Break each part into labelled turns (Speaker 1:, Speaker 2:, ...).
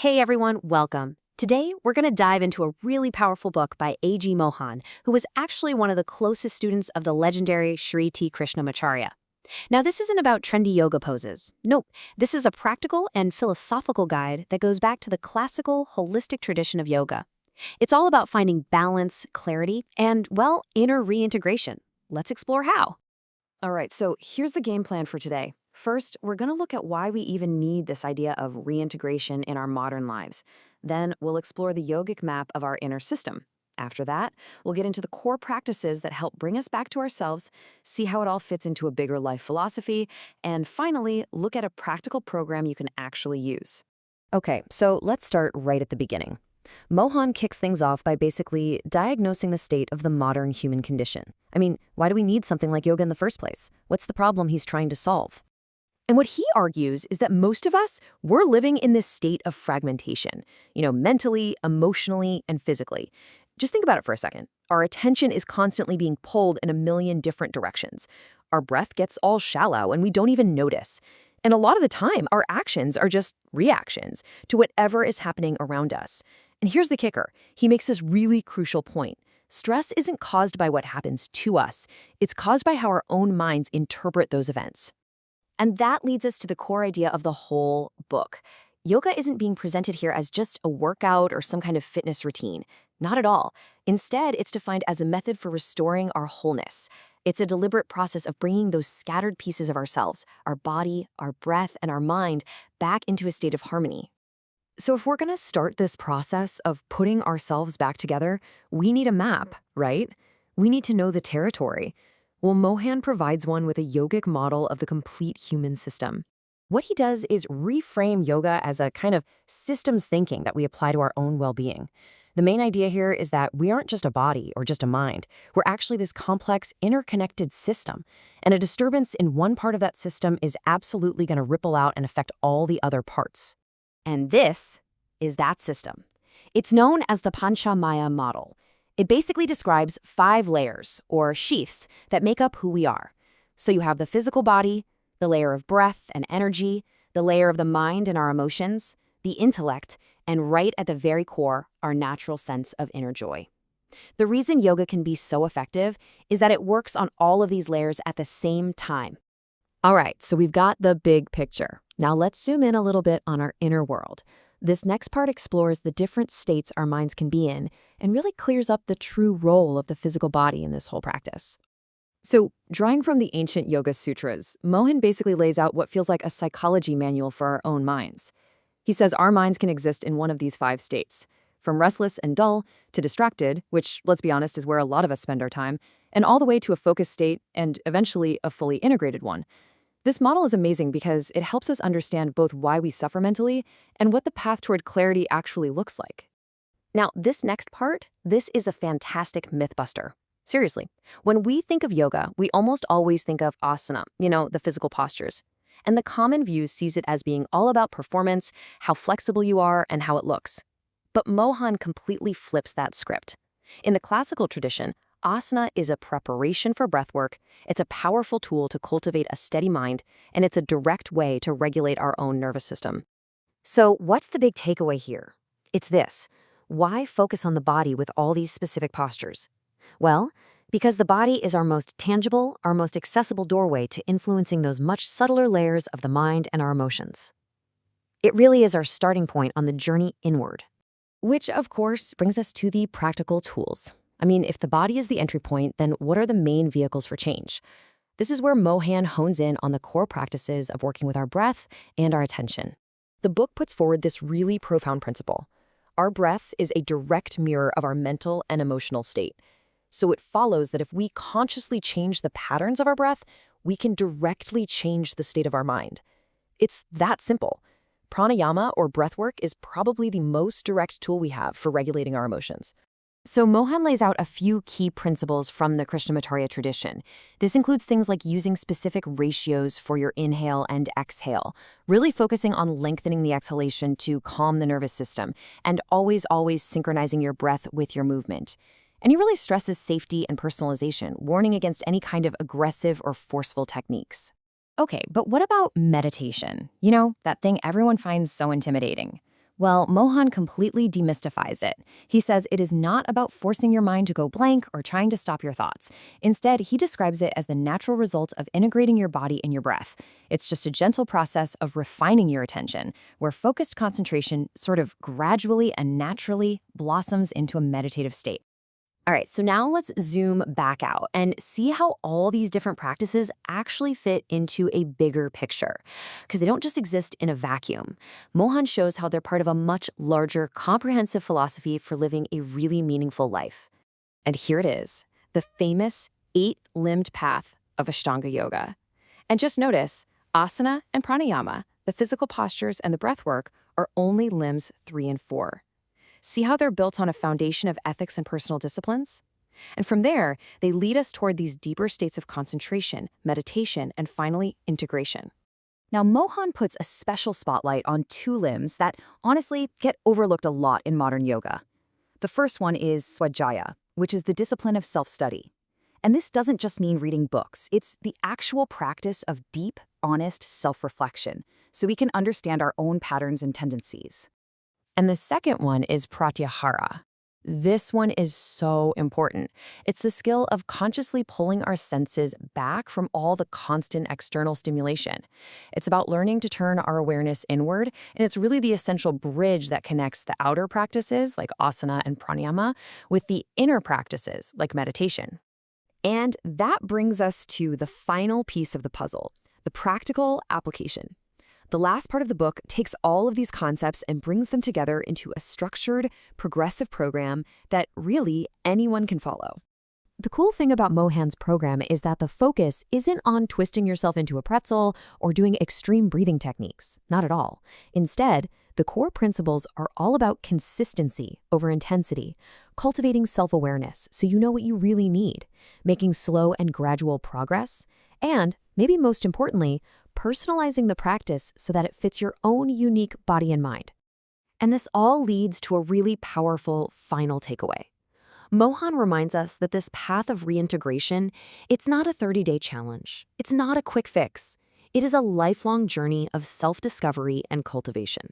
Speaker 1: Hey everyone, welcome. Today, we're going to dive into a really powerful book by A.G. Mohan, who was actually one of the closest students of the legendary Sri T. Krishnamacharya. Now, this isn't about trendy yoga poses. Nope, this is a practical and philosophical guide that goes back to the classical, holistic tradition of yoga. It's all about finding balance, clarity, and, well, inner reintegration. Let's explore how. All right, so here's the game plan for today. First, we're going to look at why we even need this idea of reintegration in our modern lives. Then, we'll explore the yogic map of our inner system. After that, we'll get into the core practices that help bring us back to ourselves, see how it all fits into a bigger life philosophy, and finally, look at a practical program you can actually use. Okay, so let's start right at the beginning. Mohan kicks things off by basically diagnosing the state of the modern human condition. I mean, why do we need something like yoga in the first place? What's the problem he's trying to solve?
Speaker 2: And what he argues is that most of us, we're living in this state of fragmentation, mentally, emotionally, and physically. Just think about it for a second. Our attention is constantly being pulled in a million different directions. Our breath gets all shallow and we don't even notice. And a lot of the time, our actions are just reactions to whatever is happening around us. And here's the kicker. He makes this really crucial point. Stress isn't caused by what happens to us. It's caused by how our own minds interpret those events.
Speaker 1: And that leads us to the core idea of the whole book. Yoga isn't being presented here as just a workout or some kind of fitness routine. Not at all. Instead, it's defined as a method for restoring our wholeness. It's a deliberate process of bringing those scattered pieces of ourselves, our body, our breath, and our mind, back into a state of harmony.
Speaker 2: So if we're going to start this process of putting ourselves back together, we need a map, right? We need to know the territory. Well, Mohan provides one with a yogic model of the complete human system. What he does is reframe yoga as a kind of systems thinking that we apply to our own well-being. The main idea here is that we aren't just a body or just a mind. We're actually this complex, interconnected system. And a disturbance in one part of that system is absolutely going to ripple out and affect all the other parts.
Speaker 1: And this is that system. It's known as the Pancha model. It basically describes 5 layers, or sheaths, that make up who we are. So you have the physical body, the layer of breath and energy, the layer of the mind and our emotions, the intellect, and right at the very core, our natural sense of inner joy. The reason yoga can be so effective is that it works on all of these layers at the same time.
Speaker 2: All right, so we've got the big picture. Now let's zoom in a little bit on our inner world. This next part explores the different states our minds can be in and really clears up the true role of the physical body in this whole practice. So, drawing from the ancient Yoga Sutras, Mohan basically lays out what feels like a psychology manual for our own minds. He says our minds can exist in one of these 5 states, from restless and dull to distracted, which, let's be honest, is where a lot of us spend our time, and all the way to a focused state and eventually a fully integrated one. This model is amazing because it helps us understand both why we suffer mentally and what the path toward clarity actually looks like.
Speaker 1: Now, this next part, this is a fantastic myth buster. Seriously, when we think of yoga, we almost always think of asana, the physical postures. And the common view sees it as being all about performance, how flexible you are, and how it looks. But Mohan completely flips that script. In the classical tradition, asana is a preparation for breathwork, it's a powerful tool to cultivate a steady mind, and it's a direct way to regulate our own nervous system. So what's the big takeaway here? It's this. Why focus on the body with all these specific postures? Well, because the body is our most tangible, our most accessible doorway to influencing those much subtler layers of the mind and our emotions. It really is our starting point on the journey inward. Which, of course, brings us to the practical tools. I mean, if the body is the entry point, then what are the main vehicles for change? This is where Mohan hones in on the core practices of working with our breath and our attention. The book puts forward this really profound principle. Our breath is a direct mirror of our mental and emotional state. So it follows that if we consciously change the patterns of our breath, we can directly change the state of our mind. It's that simple. Pranayama, or breathwork, is probably the most direct tool we have for regulating our emotions. So Mohan lays out a few key principles from the Krishnamacharya tradition. This includes things like using specific ratios for your inhale and exhale, really focusing on lengthening the exhalation to calm the nervous system, and always synchronizing your breath with your movement. And he really stresses safety and personalization, warning against any kind of aggressive or forceful techniques. Okay, but what about meditation? That thing everyone finds so intimidating. Well, Mohan completely demystifies it. He says it is not about forcing your mind to go blank or trying to stop your thoughts. Instead, he describes it as the natural result of integrating your body and your breath. It's just a gentle process of refining your attention, where focused concentration sort of gradually and naturally blossoms into a meditative state. All right, so now let's zoom back out and see how all these different practices actually fit into a bigger picture, because they don't just exist in a vacuum. Mohan shows how they're part of a much larger, comprehensive philosophy for living a really meaningful life. And here it is, the famous 8-limbed path of Ashtanga Yoga. And just notice, asana and pranayama, the physical postures and the breath work, are only limbs 3 and 4. See how they're built on a foundation of ethics and personal disciplines? And from there, they lead us toward these deeper states of concentration, meditation, and finally, integration. Now, Mohan puts a special spotlight on 2 limbs that, honestly, get overlooked a lot in modern yoga. The first one is swajaya, which is the discipline of self-study. And this doesn't just mean reading books. It's the actual practice of deep, honest self-reflection, so we can understand our own patterns and tendencies. And the second one is pratyahara. This one is so important. It's the skill of consciously pulling our senses back from all the constant external stimulation. It's about learning to turn our awareness inward, and it's really the essential bridge that connects the outer practices, like asana and pranayama, with the inner practices, like meditation. And that brings us to the final piece of the puzzle, the practical application. The last part of the book takes all of these concepts and brings them together into a structured, progressive program that really anyone can follow. The cool thing about Mohan's program is that the focus isn't on twisting yourself into a pretzel or doing extreme breathing techniques. Not at all. Instead, the core principles are all about consistency over intensity, cultivating self-awareness so you know what you really need, making slow and gradual progress, and, maybe most importantly, personalizing the practice so that it fits your own unique body and mind. And this all leads to a really powerful final takeaway. Mohan reminds us that this path of reintegration, it's not a 30-day challenge. It's not a quick fix. It is a lifelong journey of self-discovery and cultivation.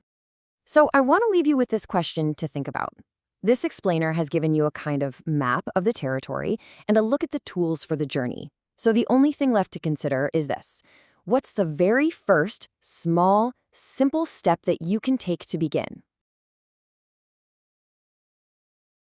Speaker 1: So I want to leave you with this question to think about. This explainer has given you a kind of map of the territory and a look at the tools for the journey. So the only thing left to consider is this. What's the very first, small, simple step that you can take to begin?